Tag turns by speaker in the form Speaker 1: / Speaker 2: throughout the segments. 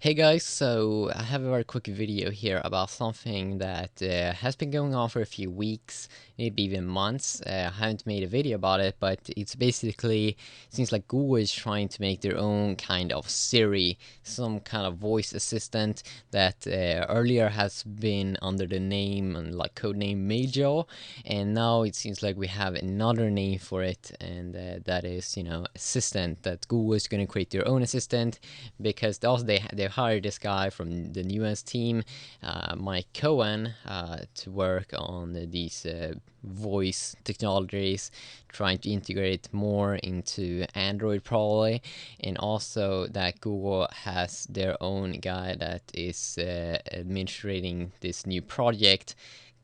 Speaker 1: Hey guys, so I have a very quick video here about something that has been going on for a few weeks, maybe even months. I haven't made a video about it, but it's basically seems like Google is trying to make their own kind of Siri, some kind of voice assistant that earlier has been under the name and like code name Majel, and now it seems like we have another name for it, and that is assistant. That Google is going to create their own assistant because also they hired this guy from the newest team, Mike Cohen, to work on these voice technologies, trying to integrate more into Android probably, and also that Google has their own guy that is administrating this new project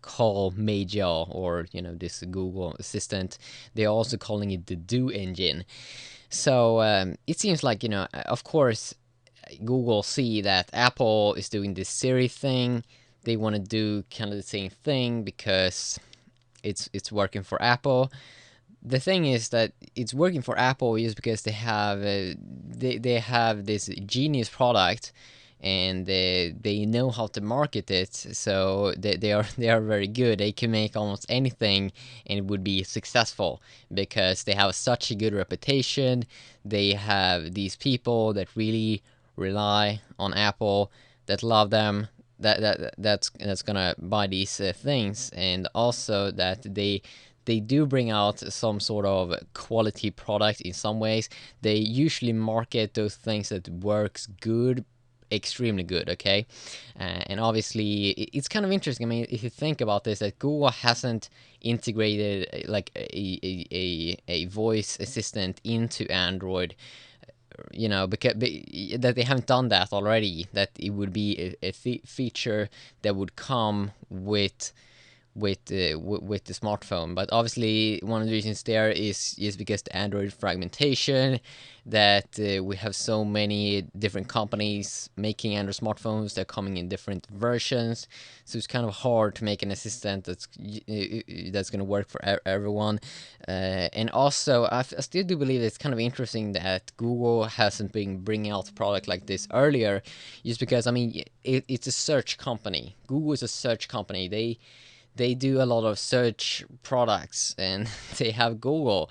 Speaker 1: called Majel, or this Google Assistant. They're also calling it the Do Engine. So it seems like of course Google see that Apple is doing this Siri thing. They want to do kind of the same thing because it's working for Apple. The thing is that it's working for Apple is because they have this genius product, and they know how to market it. So they are very good. They can make almost anything and it would be successful because they have such a good reputation. They have these people that really rely on Apple, that love them, that's gonna buy these things, and also that they do bring out some sort of quality product in some ways. They usually market those things that works good, extremely good. Okay, and obviously it's kind of interesting. I mean, if you think about this, that Google hasn't integrated like a voice assistant into Android, because that they haven't done that already. That it would be a feature that would come with the smartphone. But obviously, one of the reasons there is because the Android fragmentation, that we have so many different companies making Android smartphones. They're coming in different versions, so it's kind of hard to make an assistant that's going to work for everyone. And also, I still do believe it's kind of interesting that Google hasn't been bringing out a product like this earlier, just because I mean it's a search company. Google is a search company. They do a lot of search products, and they have Google.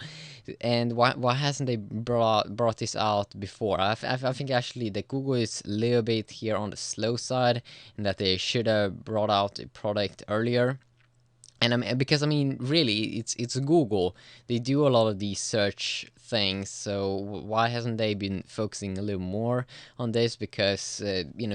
Speaker 1: And why hasn't they brought this out before? I think actually that Google is a little bit here on the slow side, and that they should have brought out a product earlier. And I mean, because I mean, really, it's Google. They do a lot of these search things. So why hasn't they been focusing a little more on this? Because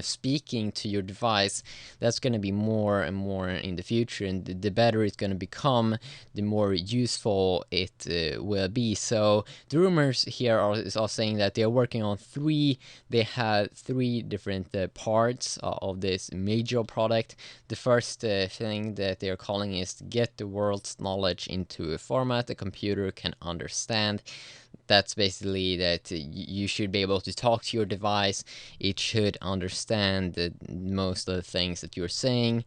Speaker 1: speaking to your device, that's going to be more and more in the future, and the better it's going to become, the more useful it will be. So the rumors here are saying that they are working on three. They have three different parts of this major product. The first thing that they're calling is get the world's knowledge into a format a computer can understand. That's basically that you should be able to talk to your device. It should understand most of the things that you're saying.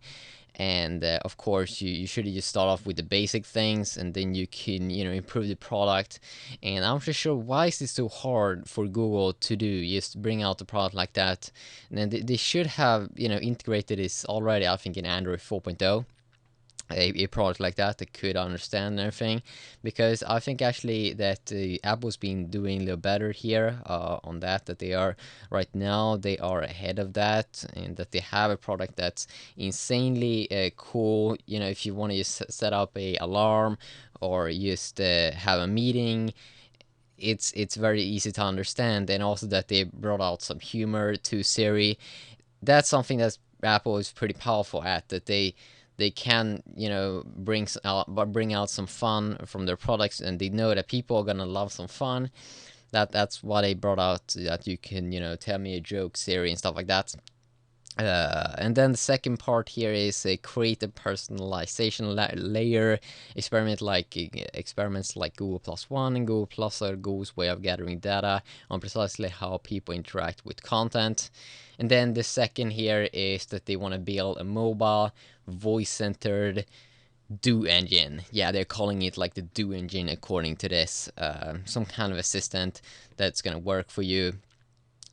Speaker 1: And of course you should just start off with the basic things, and then you can improve the product. And I'm just sure, why is this so hard for Google to do, just bring out a product like that? And then they should have integrated this already, I think, in Android 4.0, a product like that could understand everything. Because I think actually that Apple's been doing a little better here on that they are right now, they are ahead of that, and that they have a product that's insanely cool. If you want to just set up a alarm or just have a meeting, it's very easy to understand. And also that they brought out some humor to Siri. That's something that Apple is pretty powerful at, that they can bring out some fun from their products, and they know that people are gonna love some fun. That's why they brought out that you can tell me a joke Siri and stuff like that. And then the second part here is a create a personalization layer. Experiments like Google Plus One and Google Plus are Google's way of gathering data on precisely how people interact with content. And then the second here is that they want to build a mobile, voice-centered Do engine. Yeah, they're calling it like the Do engine according to this. Some kind of assistant that's gonna work for you.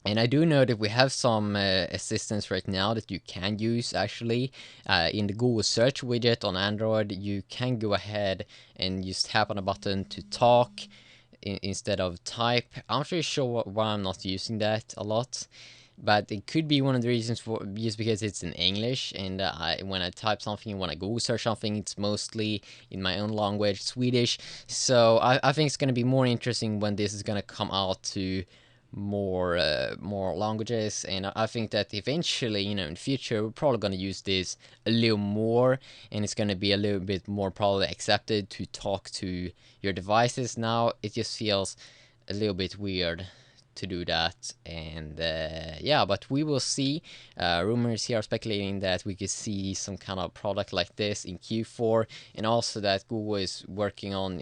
Speaker 1: And I do know that we have some assistants right now that you can use actually in the Google search widget on Android. You can go ahead and just tap on a button to talk instead of type. I'm not really sure why I'm not using that a lot, but it could be one of the reasons for just because it's in English, and when I type something, when I Google search something, it's mostly in my own language, Swedish. So I think it's going to be more interesting when this is going to come out to more languages, and I think that eventually, in the future, we're probably going to use this a little more, and it's going to be a little bit more probably accepted to talk to your devices. Now it just feels a little bit weird to do that, and yeah, but we will see. Rumors here are speculating that we could see some kind of product like this in Q4, and also that Google is working on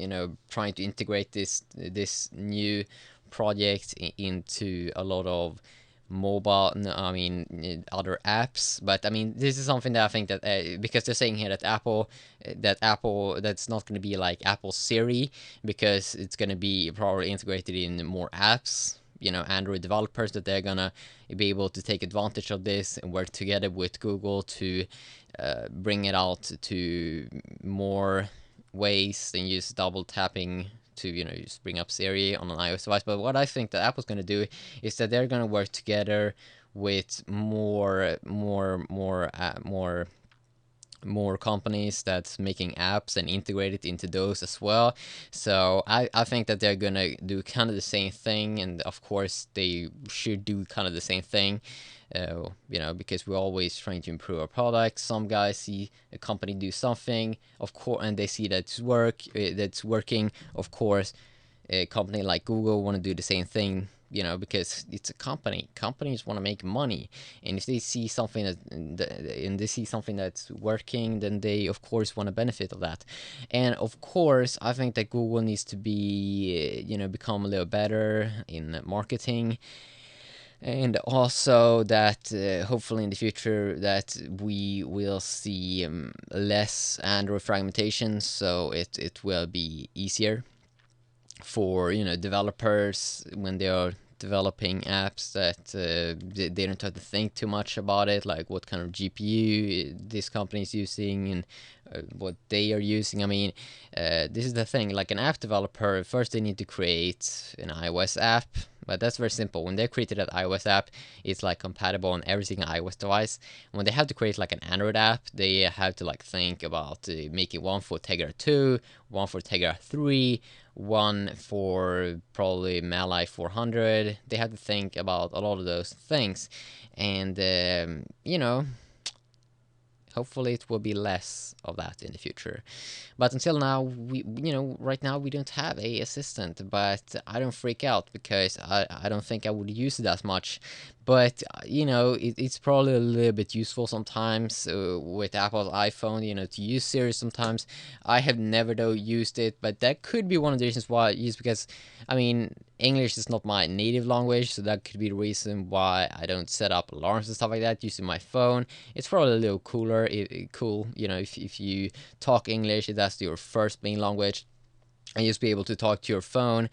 Speaker 1: trying to integrate this new project into a lot of mobile, no, I mean other apps. But I mean, this is something that I think that because they're saying here that Apple, that's not going to be like Apple Siri, because it's going to be probably integrated in more apps, Android developers, that they're gonna be able to take advantage of this and work together with Google to bring it out to more ways than just double tapping to just bring up Siri on an iOS device. But what I think that Apple's going to do is that they're going to work together with more companies that's making apps and integrate it into those as well. So I think that they're gonna do kind of the same thing, and of course they should do kind of the same thing. Because we're always trying to improve our products. Some guys see a company do something, of course, and they see that's working. Of course, a company like Google want to do the same thing, because it's a company. Companies want to make money, and if they see something that's working, then they of course want to benefit of that. And of course, I think that Google needs to be, become a little better in marketing, and also that hopefully in the future that we will see less Android fragmentation, so it will be easier for developers when they are developing apps, that they don't have to think too much about it, like what kind of GPU this company is using, and what they are using. I mean, this is the thing, like an app developer, first they need to create an iOS app, but that's very simple. When they created that iOS app, it's like compatible on every single iOS device. When they have to create like an Android app, they have to like think about making one for Tegra 2, one for Tegra 3, one for probably Mali 400. They have to think about a lot of those things, and hopefully it will be less of that in the future. But until now, right now we don't have a assistant, but I don't freak out because I don't think I would use it as much. But it's probably a little bit useful sometimes with Apple's iPhone, to use Siri sometimes. I have never though used it, but that could be one of the reasons why, is because I mean, English is not my native language, so that could be the reason why I don't set up alarms and stuff like that using my phone. It's probably a little cool, if you talk English, that's your first main language, and just be able to talk to your phone.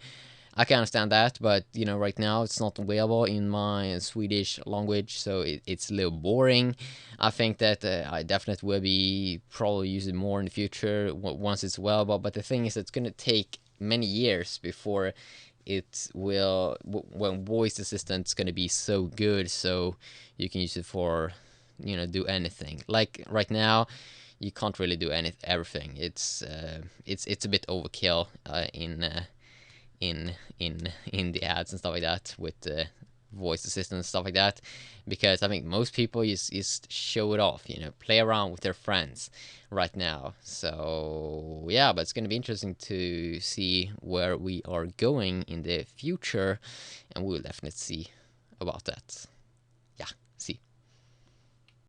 Speaker 1: I can understand that, but right now it's not available in my Swedish language, so it's a little boring. I think that I definitely will be probably using more in the future once it's available. But the thing is, it's gonna take many years before it will, when voice assistant's gonna be so good, so you can use it for do anything. Like right now, you can't really do everything. It's a bit overkill in the ads and stuff like that with the voice assistant and stuff like that, because I think most people just show it off, play around with their friends right now. So yeah, but it's gonna be interesting to see where we are going in the future, and we'll definitely see about that. Yeah, see.